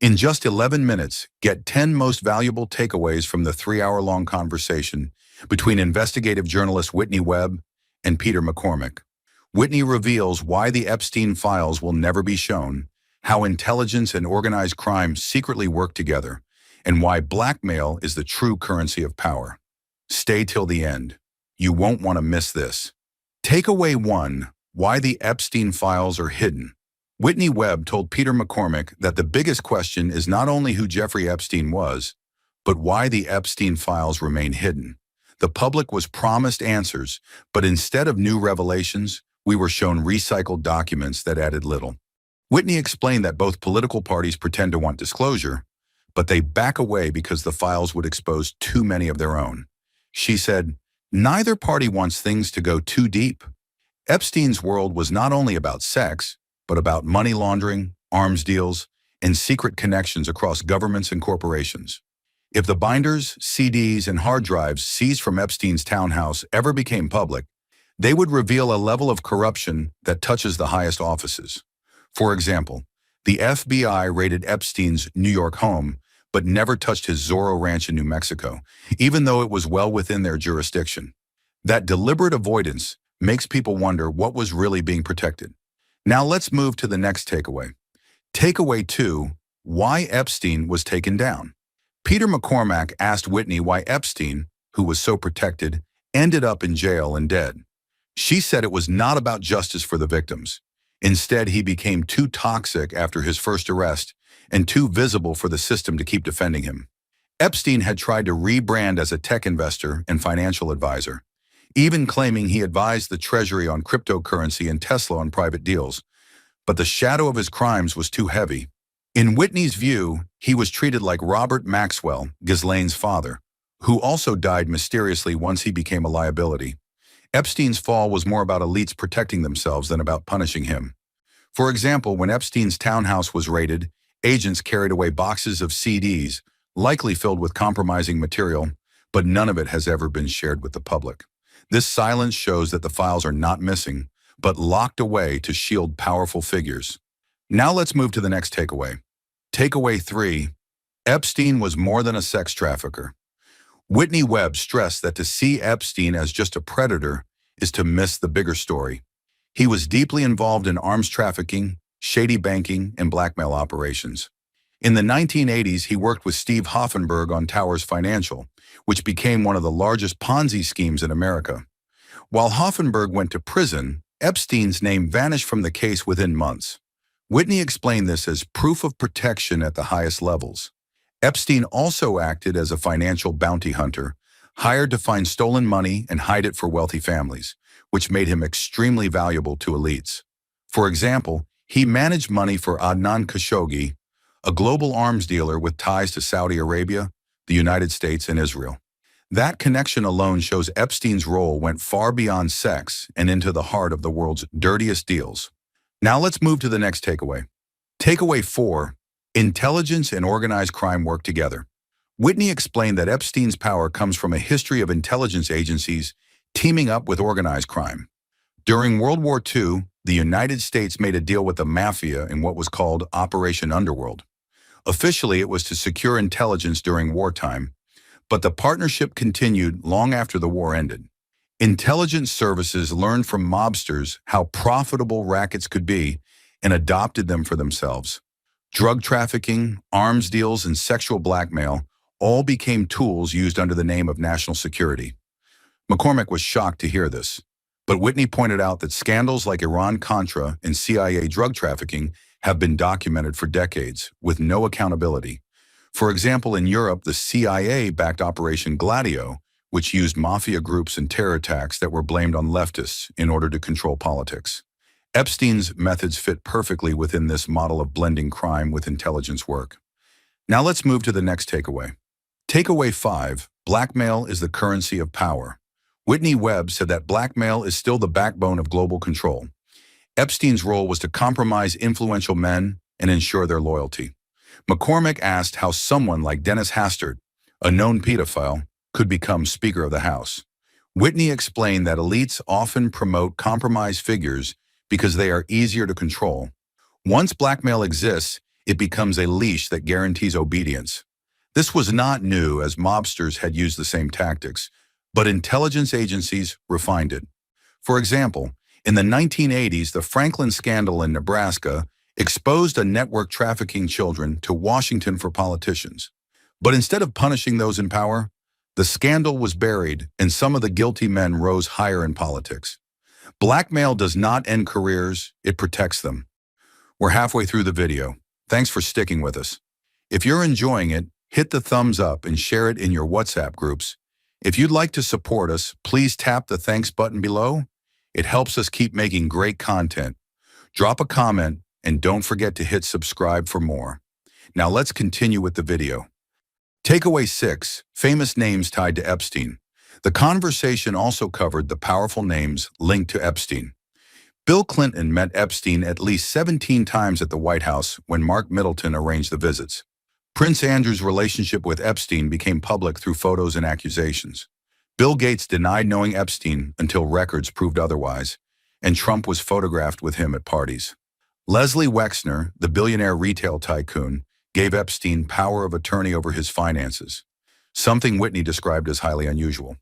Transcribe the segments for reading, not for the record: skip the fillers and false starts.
In just 11 minutes, get 10 most valuable takeaways from the 3-hour-long conversation between investigative journalist Whitney Webb and Peter McCormack. Whitney reveals why the Epstein files will never be shown, how intelligence and organized crime secretly work together, and why blackmail is the true currency of power. Stay till the end. You won't want to miss this. Takeaway 1. Why the Epstein files are hidden. Whitney Webb told Peter McCormack that the biggest question is not only who Jeffrey Epstein was, but why the Epstein files remain hidden. The public was promised answers, but instead of new revelations, we were shown recycled documents that added little. Whitney explained that both political parties pretend to want disclosure, but they back away because the files would expose too many of their own. She said, "Neither party wants things to go too deep." Epstein's world was not only about sex, but about money laundering, arms deals, and secret connections across governments and corporations. If the binders, CDs, and hard drives seized from Epstein's townhouse ever became public, they would reveal a level of corruption that touches the highest offices. For example, the FBI raided Epstein's New York home, but never touched his Zorro ranch in New Mexico, even though it was well within their jurisdiction. That deliberate avoidance makes people wonder what was really being protected. Now let's move to the next takeaway. Takeaway 2, why Epstein was taken down. Peter McCormack asked Whitney why Epstein, who was so protected, ended up in jail and dead. She said it was not about justice for the victims. Instead, he became too toxic after his first arrest and too visible for the system to keep defending him. Epstein had tried to rebrand as a tech investor and financial advisor, even claiming he advised the Treasury on cryptocurrency and Tesla on private deals. But the shadow of his crimes was too heavy. In Whitney's view, he was treated like Robert Maxwell, Ghislaine's father, who also died mysteriously once he became a liability. Epstein's fall was more about elites protecting themselves than about punishing him. For example, when Epstein's townhouse was raided, agents carried away boxes of CDs, likely filled with compromising material, but none of it has ever been shared with the public. This silence shows that the files are not missing, but locked away to shield powerful figures. Now let's move to the next takeaway. Takeaway 3. Epstein was more than a sex trafficker. Whitney Webb stressed that to see Epstein as just a predator is to miss the bigger story. He was deeply involved in arms trafficking, shady banking, and blackmail operations. In the 1980s, he worked with Steve Hoffenberg on Towers Financial, which became one of the largest Ponzi schemes in America. While Hoffenberg went to prison, Epstein's name vanished from the case within months. Whitney explained this as proof of protection at the highest levels. Epstein also acted as a financial bounty hunter, hired to find stolen money and hide it for wealthy families, which made him extremely valuable to elites. For example, he managed money for Adnan Khashoggi, a global arms dealer with ties to Saudi Arabia, the United States, and Israel. That connection alone shows Epstein's role went far beyond sex and into the heart of the world's dirtiest deals. Now let's move to the next takeaway. Takeaway 4. Intelligence and organized crime work together. Whitney explained that Epstein's power comes from a history of intelligence agencies teaming up with organized crime. During World War II, the United States made a deal with the mafia in what was called Operation Underworld. Officially, it was to secure intelligence during wartime, but the partnership continued long after the war ended. Intelligence services learned from mobsters how profitable rackets could be and adopted them for themselves. Drug trafficking, arms deals, and sexual blackmail all became tools used under the name of national security. McCormack was shocked to hear this, but Whitney pointed out that scandals like Iran-Contra and CIA drug trafficking have been documented for decades, with no accountability. For example, in Europe, the CIA backed Operation Gladio, which used mafia groups and terror attacks that were blamed on leftists in order to control politics. Epstein's methods fit perfectly within this model of blending crime with intelligence work. Now let's move to the next takeaway. Takeaway 5. Blackmail is the currency of power. Whitney Webb said that blackmail is still the backbone of global control. Epstein's role was to compromise influential men and ensure their loyalty. McCormack asked how someone like Dennis Hastert, a known pedophile, could become Speaker of the House. Whitney explained that elites often promote compromised figures because they are easier to control. Once blackmail exists, it becomes a leash that guarantees obedience. This was not new, as mobsters had used the same tactics, but intelligence agencies refined it. For example, in the 1980s, the Franklin scandal in Nebraska exposed a network trafficking children to Washington for politicians. But instead of punishing those in power, the scandal was buried and some of the guilty men rose higher in politics. Blackmail does not end careers, it protects them. We're halfway through the video. Thanks for sticking with us. If you're enjoying it, hit the thumbs up and share it in your WhatsApp groups. If you'd like to support us, please tap the thanks button below. It helps us keep making great content. Drop a comment and don't forget to hit subscribe for more. Now let's continue with the video. Takeaway 6, famous names tied to Epstein. The conversation also covered the powerful names linked to Epstein. Bill Clinton met Epstein at least 17 times at the White House when Mark Middleton arranged the visits. Prince Andrew's relationship with Epstein became public through photos and accusations. Bill Gates denied knowing Epstein until records proved otherwise, and Trump was photographed with him at parties. Leslie Wexner, the billionaire retail tycoon, gave Epstein power of attorney over his finances, something Whitney described as highly unusual.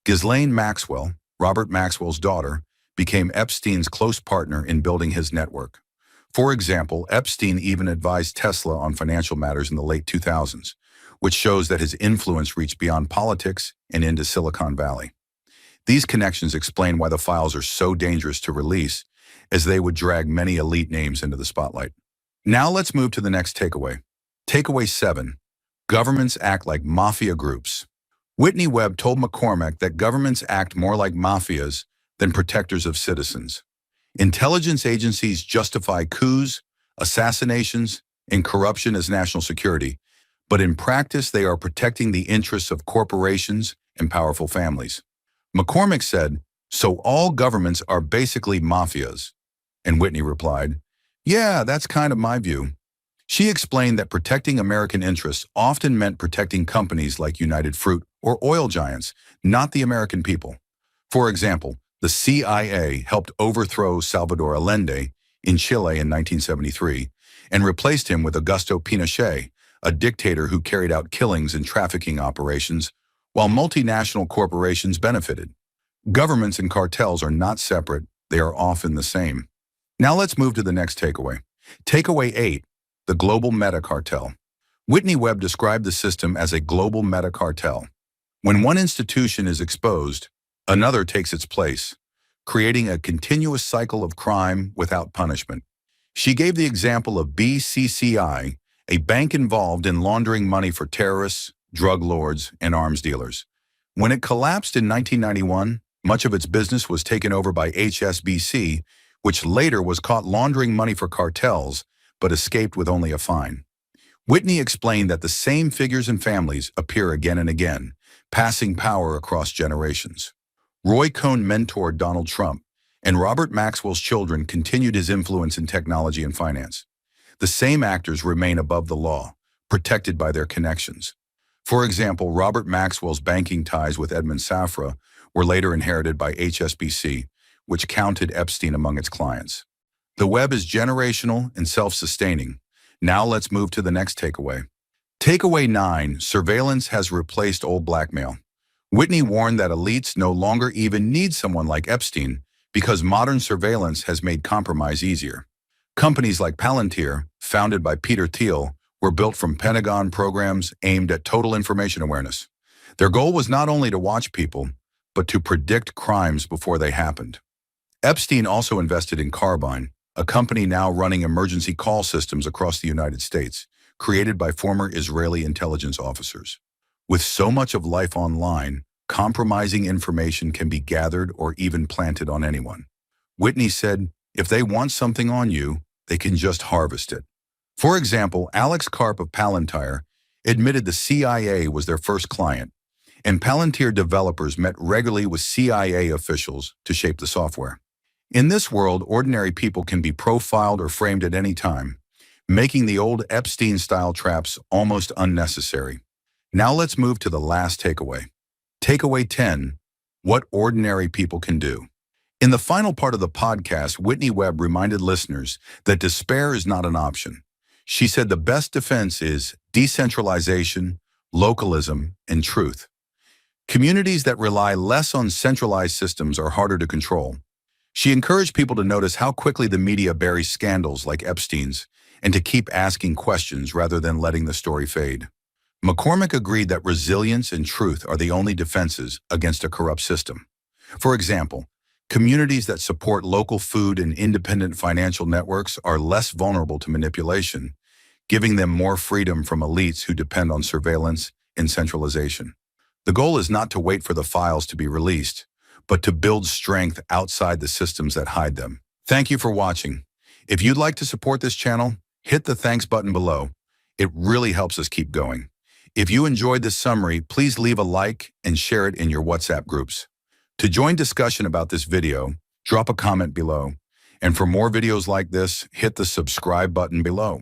Ghislaine Maxwell, Robert Maxwell's daughter, became Epstein's close partner in building his network. For example, Epstein even advised Tesla on financial matters in the late 2000s, which shows that his influence reached beyond politics and into Silicon Valley. These connections explain why the files are so dangerous to release, as they would drag many elite names into the spotlight. Now let's move to the next takeaway. Takeaway 7. Governments act like mafia groups. Whitney Webb told McCormack that governments act more like mafias than protectors of citizens. Intelligence agencies justify coups, assassinations, and corruption as national security, but in practice they are protecting the interests of corporations and powerful families. McCormack said, "So all governments are basically mafias?" And Whitney replied, "Yeah, that's kind of my view." She explained that protecting American interests often meant protecting companies like United Fruit or oil giants, not the American people. For example, the CIA helped overthrow Salvador Allende in Chile in 1973 and replaced him with Augusto Pinochet, a dictator who carried out killings and trafficking operations, while multinational corporations benefited. Governments and cartels are not separate, they are often the same. Now let's move to the next takeaway. Takeaway 8, the global meta cartel. Whitney Webb described the system as a global meta cartel. When one institution is exposed, another takes its place, creating a continuous cycle of crime without punishment. She gave the example of BCCI, a bank involved in laundering money for terrorists, drug lords, and arms dealers. When it collapsed in 1991, much of its business was taken over by HSBC, which later was caught laundering money for cartels, but escaped with only a fine. Whitney explained that the same figures and families appear again and again, passing power across generations. Roy Cohn mentored Donald Trump, and Robert Maxwell's children continued his influence in technology and finance. The same actors remain above the law, protected by their connections. For example, Robert Maxwell's banking ties with Edmund Safra were later inherited by HSBC, which counted Epstein among its clients. The web is generational and self-sustaining. Now let's move to the next takeaway. Takeaway 9, surveillance has replaced old blackmail. Whitney warned that elites no longer even need someone like Epstein because modern surveillance has made compromise easier. Companies like Palantir, founded by Peter Thiel, were built from Pentagon programs aimed at total information awareness. Their goal was not only to watch people, but to predict crimes before they happened. Epstein also invested in Carbine, a company now running emergency call systems across the United States, created by former Israeli intelligence officers. With so much of life online, compromising information can be gathered or even planted on anyone. Whitney said, if they want something on you, they can just harvest it. For example, Alex Karp of Palantir admitted the CIA was their first client, and Palantir developers met regularly with CIA officials to shape the software. In this world, ordinary people can be profiled or framed at any time, making the old Epstein-style traps almost unnecessary. Now let's move to the last takeaway. Takeaway 10, what ordinary people can do. In the final part of the podcast, Whitney Webb reminded listeners that despair is not an option. She said the best defense is decentralization, localism, and truth. Communities that rely less on centralized systems are harder to control. She encouraged people to notice how quickly the media buries scandals like Epstein's and to keep asking questions rather than letting the story fade. McCormack agreed that resilience and truth are the only defenses against a corrupt system. For example, communities that support local food and independent financial networks are less vulnerable to manipulation, giving them more freedom from elites who depend on surveillance and centralization. The goal is not to wait for the files to be released, but to build strength outside the systems that hide them. Thank you for watching. If you'd like to support this channel, hit the thanks button below. It really helps us keep going. If you enjoyed this summary, please leave a like and share it in your WhatsApp groups. To join discussion about this video, drop a comment below. And for more videos like this, hit the subscribe button below.